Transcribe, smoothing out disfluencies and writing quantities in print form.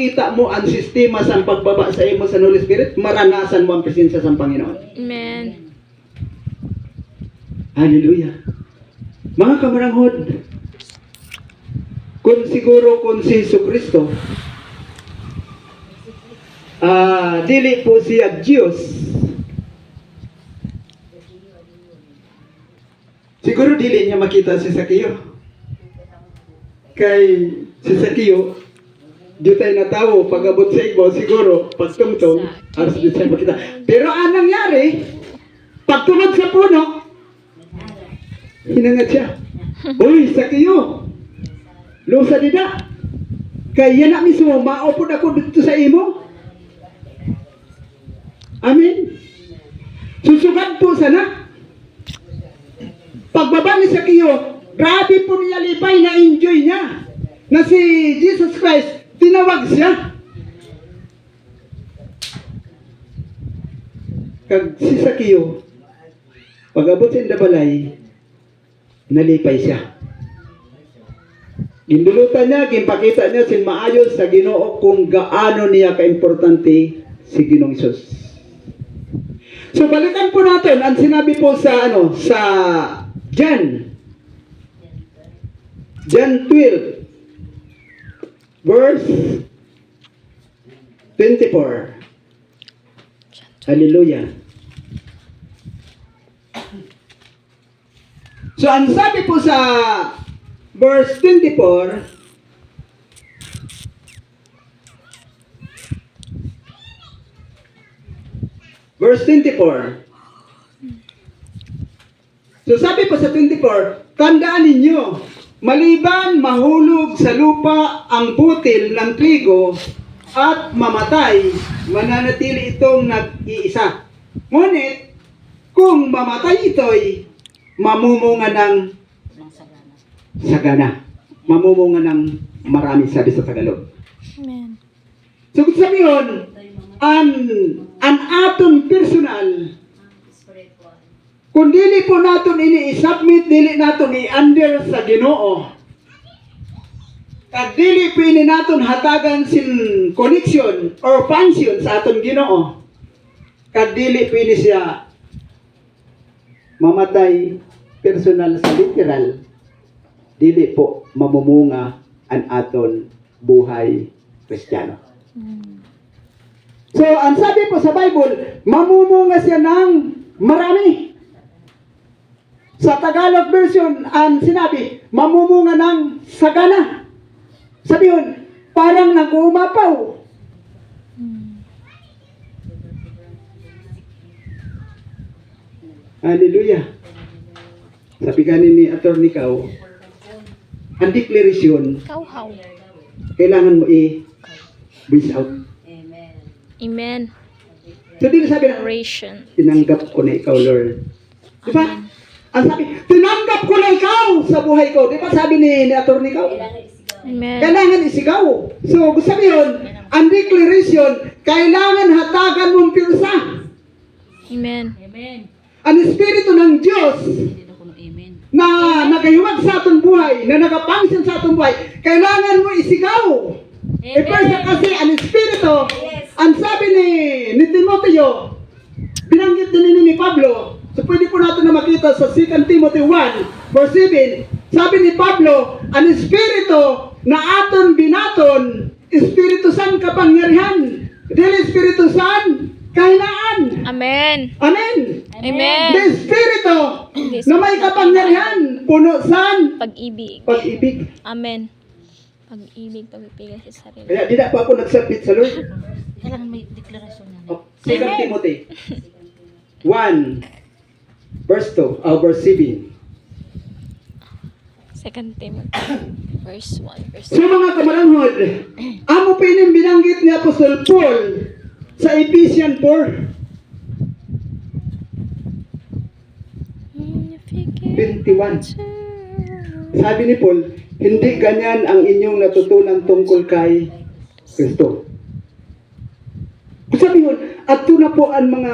makita mo ang sistema sa pagbaba sa imo sa Holy Spirit, maranasan mo ang presensya sa Panginoon. Amen. Hallelujah. Mga kamaranghod, kung si Jesucristo, dili po siya Diyos, siguro dili niya makita si Zacchaeus. Kay si Zacchaeus, di tayo na tao, pag-abot sa ibo, siguro, pagtungtong, aras di tayo makita. Pero anong nangyari, pagtunod sa puno, hinangat siya. Uy, Zacchaeus, lusa dida. Kaya na mismo, maupod ako dito sa imo. Amen. Susugad po sana. Pagbaba ni Zacchaeus, grabe po niya lipay na enjoy niya na si Jesus Christ tinawag siya. Kag si Zacchaeus, pag-abot sa balay, nalipay siya. Gindulutan niya, gimpakita niya sin maayos sa Ginoo kung gaano niya kaimportante si Ginoong Hesus. So balikan po natin ang sinabi po sa sa John 12 verse 24. Hallelujah. So ang sabi po sa verse 24, verse 24. So sabi po sa 24, tandaan ninyo, maliban mahulog sa lupa ang butil ng trigo at mamatay, mananatili itong nag-iisa. Ngunit, kung mamatay ito'y mamumunga ng sagana. Mamumunga ng marami, sabi sa Tagalog. Amen. So kung sabi yun, an aton personal, kung dili po natin ini-submit, dili natin i-under sa Ginoo, at dili po ini natin hatagan sin connection or function sa aton Ginoo, at dili po ini siya mamatay personal sa literal, dili po mamumunga ang aton buhay Kristiyano. So, ang sabi po sa Bible, mamumunga siya ng marami. Sa Tagalog version, ang sinabi, mamumunga ng sagana. Sabi yun, parang nag-uumapaw. Hallelujah. Sabi ganin ni Atty. Kao, ang deklarasyon, Kauhaw. kailangan mo i-voice out. Amen. So, dito sabi na, Oration. tinanggap ko na ikaw, Lord. Diba? Ang sabi, tinanggap ko na ikaw sa buhay ko. Diba sabi ni Atty. Kao? Amen. Kailangan isigaw. So, sabi yun, ang declaration, kailangan hatagan mong pirsa. Amen. Ang Espiritu ng Diyos na nagahiwag sa atong buhay, na nagapangsin sa atong buhay, kailangan mo isigaw. First kasi ang Espiritu, ang sabi ni Timoteo, binanggit din ni Pablo, so pwede po natin na makita sa 2 Timothy 1, verse 7, sabi ni Pablo, ang Espiritu na aton binaton, Espiritu San kapangyarihan, dili Espiritu San kahinaan. Amen. Amen. Amen. The Espiritu na may kapangyarihan, puno san Pag-ibig. pag-ibig. Amen. Pag-ibig, pagpipigil sa sarili. Kaya di na pa ako nagsabit sa Lord. Kailangan may deklarasyon na. Oh, 2 Timothy 1 verse 2, verse 7. 2 Timothy, verse 1, verse So 2. mga kamaranghod, amo pa ining binanggit ni Apostol Paul sa Ephesians 4, 21. Sabi ni Paul, hindi ganyan ang inyong natutunan tungkol kay Kristo. Sabi yun, at na po ang mga